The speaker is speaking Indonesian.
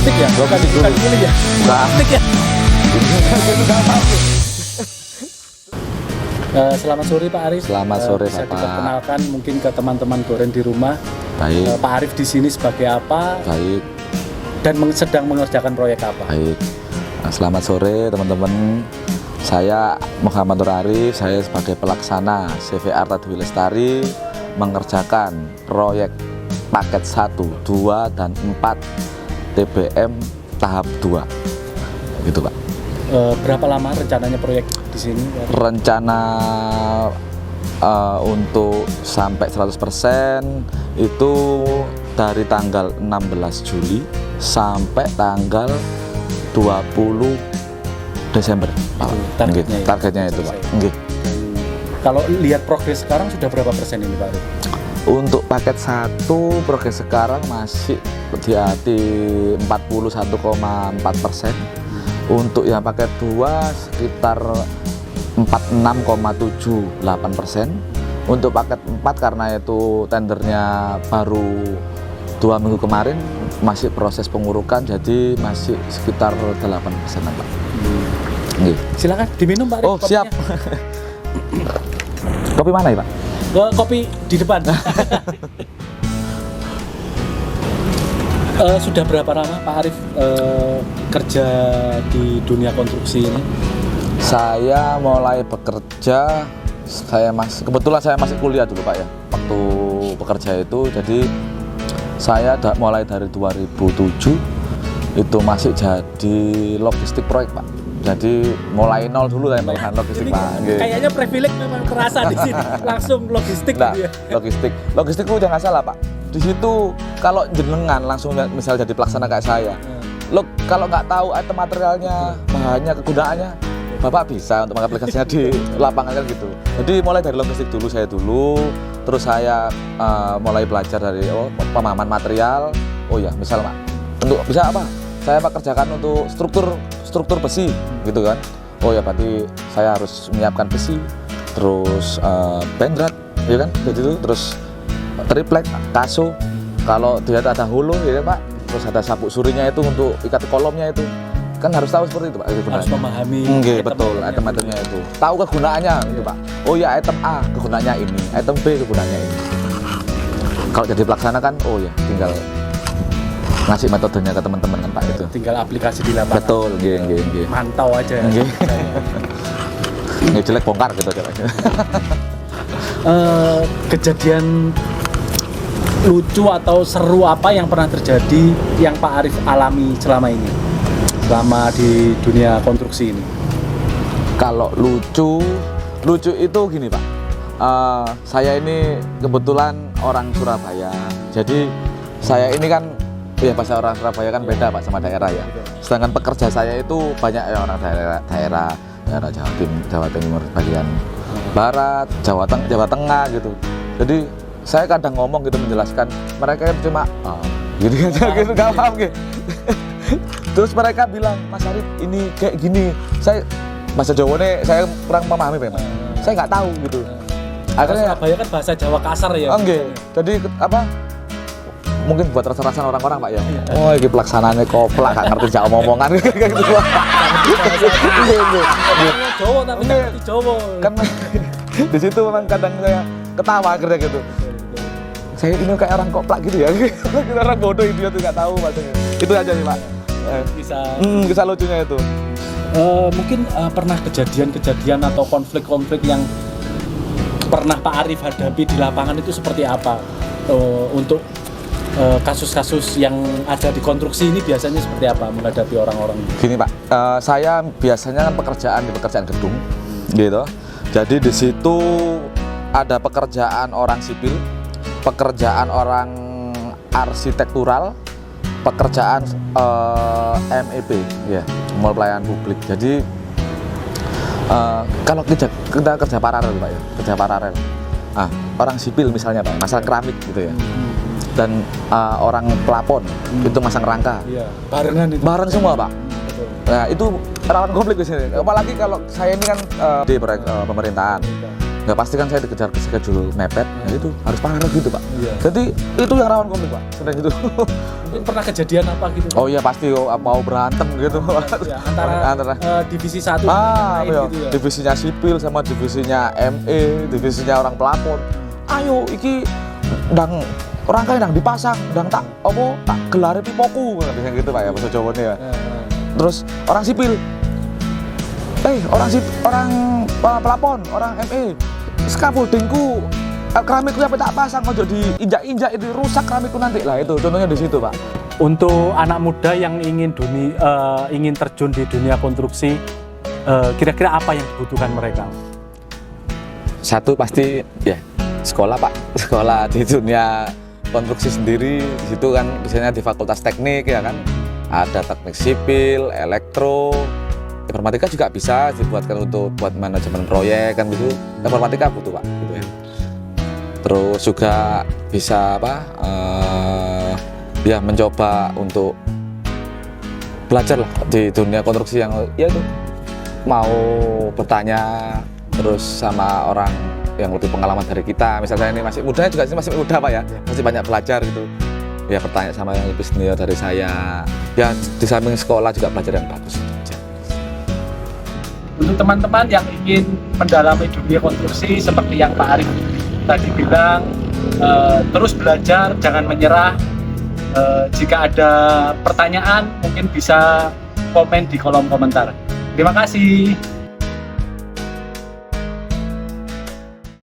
logistik ya? Logistik bukan dulu. kuliah ya? Bukan. Logistik ya? Selamat sore Pak Arif. Selamat sore, bisa Bapak. diperkenalkan mungkin ke teman-teman Goren di rumah. Baik, Pak Arif di sini sebagai apa baik, dan sedang mengerjakan proyek apa? baik. Nah, selamat sore teman-teman. Saya Muhammad Nur Arif, saya sebagai pelaksana CV Arta Dwi Lestari mengerjakan proyek paket 1, 2, dan 4 TBM tahap 2. Gitu Pak. Berapa lama rencananya proyek di sini? Rencana untuk sampai 100% itu dari tanggal 16 Juli sampai tanggal 20 Desember. Targetnya, Nggih, targetnya itu Pak. Nggih. Kalau lihat progres sekarang sudah berapa persen ini Pak Arif? Untuk paket 1 progres sekarang masih di 41,4%. Untuk yang paket 2 sekitar 46,78%. Untuk paket 4 karena itu tendernya baru 2 minggu kemarin, masih proses pengurukan, jadi masih sekitar 8% Pak. Nggih. Silakan diminum Pak Arif. Oh siap. Kopi mana ya Pak? Kopi di depan. Sudah berapa lama Pak Arif kerja di dunia konstruksi ini? Saya mulai bekerja, kebetulan saya masih kuliah dulu Pak ya. Waktu bekerja itu, jadi saya mulai dari 2007 itu masih jadi logistik proyek Pak. Jadi mulai nol dulu saya melakukan logistik Ini Pak. Nggih. kayaknya privilege memang terasa di sini. Langsung logistik Nah, gitu ya. logistik itu jangan salah Pak. Di situ kalau jenengan langsung misal jadi pelaksana kayak saya, kalau nggak tahu item materialnya, bahannya, kegunaannya, Bapak bisa untuk mengaplikasinya di lapangan kan gitu. Jadi mulai dari logistik dulu terus saya mulai belajar dari pemahaman material. Oh ya, misal Pak, untuk bisa apa? Saya kerjakan untuk struktur besi gitu kan. Oh ya, berarti saya harus menyiapkan besi, terus bendrat, ya kan? Jadi itu terus triplek, kaso, kalau dia ada hulu ya Pak, terus ada sabuk surinya itu untuk ikat kolomnya itu, kan harus tahu seperti itu Pak. Harus memahami. Nggih, betul, item-itemnya itu. Tahu kegunaannya gitu Pak. Oh ya, item A kegunaannya ini, item B kegunaannya ini. Kalau jadi pelaksana kan, oh ya, tinggal ngasih metodenya ke teman-teman kan Pak itu. Tinggal aplikasi di lapangan. Betul, nggih. Mantau aja. Nggih. Nggih jelek bongkar gitu aja. Kejadian lucu atau seru apa yang pernah terjadi yang Pak Arif alami selama ini, selama di dunia konstruksi ini? Kalau lucu itu gini Pak. Saya ini kebetulan orang Surabaya. Jadi saya ini kan ya bahasa orang Surabaya kan beda Pak sama daerah ya. Sedangkan pekerja saya itu banyak ya orang daerah Jawa Timur, bagian Barat, Jawa Tengah gitu. Jadi saya kadang ngomong gitu menjelaskan, mereka kan cuma gitu gitu gak paham gitu. Terus mereka bilang, Mas Arif ini kayak gini. Saya bahasa Jawanya saya kurang memahami memang. Saya nggak tahu gitu. Akhirnya Surabaya kan bahasa Jawa kasar ya. enggak. Jadi apa? Mungkin buat rasa-rasa orang-orang Pak ya. Oh, ini pelaksananya koplak, gak ngerti Jawa omongan kayak gitu. Jawa tapi nggak ngerti Jawa. Kan di situ memang kadang saya ketawa akhirnya gitu. Saya ini kayak orang koplak gitu ya. Kita orang bodoh idiot tuh nggak tahu maksudnya. Itu aja sih Pak. Kisah lucunya itu. Mungkin pernah kejadian atau konflik-konflik yang pernah Pak Arif hadapi di lapangan itu seperti apa? Untuk kasus-kasus yang ada di konstruksi ini biasanya seperti apa menghadapi orang-orang? Gini Pak, saya biasanya kan di pekerjaan gedung, gitu. Jadi di situ ada pekerjaan orang sipil, pekerjaan orang arsitektural, pekerjaan MEP, ya, mall pelayanan publik. Jadi kalau kita kerja paralel Pak ya, kerja paralel. Orang sipil misalnya Pak, masalah keramik gitu ya. Dan orang pelapon itu masang rangka. Iya, barengan itu. Bareng semua Pak. Betul. Nah itu rawan konflik di sini. Apalagi kalau saya ini kan di proyek pemerintahan. nggak pasti kan saya dikejar ke schedule mepet, ya itu harus parah gitu Pak. Iya. Jadi itu yang rawan konflik Pak, sering gitu. Mungkin pernah kejadian apa gitu? Oh iya pasti mau berantem gitu. Ya, antara divisi 1 dengan lain iya. gitu ya. Divisinya sipil sama divisinya ME, divisinya orang pelapor. Ayo iki ndang orang kaya ndang dipasang, ndang tak gelare pipoku biasanya gitu Pak ya bahasa Jawanya ya. Terus orang sipil orang pelapon, orang ME, scaffoldingku, keramikku sampai tak pasang, mau jadi injak-injak itu rusak keramikku nanti lah, itu contohnya di situ Pak. Untuk anak muda yang ingin terjun di dunia konstruksi, kira-kira apa yang dibutuhkan mereka? Satu pasti ya sekolah Pak, sekolah di dunia konstruksi sendiri, di situ kan biasanya di fakultas teknik ya kan, ada teknik sipil, elektro, informatika juga bisa dibuatkan buat manajemen proyek kan gitu. Informatika butuh Pak gitu ya. Terus juga bisa ya mencoba untuk belajar lah di dunia konstruksi yang ya itu mau bertanya terus sama orang yang lebih pengalaman dari kita. Misalnya ini masih muda juga, masih muda Pak ya, masih banyak belajar gitu. Ya bertanya sama yang lebih senior dari saya. Ya di samping sekolah juga belajar yang bagus. Untuk teman-teman yang ingin mendalami dunia konstruksi seperti yang Pak Arif tadi bilang, terus belajar, jangan menyerah. Jika ada pertanyaan mungkin bisa komen di kolom komentar. Terima kasih.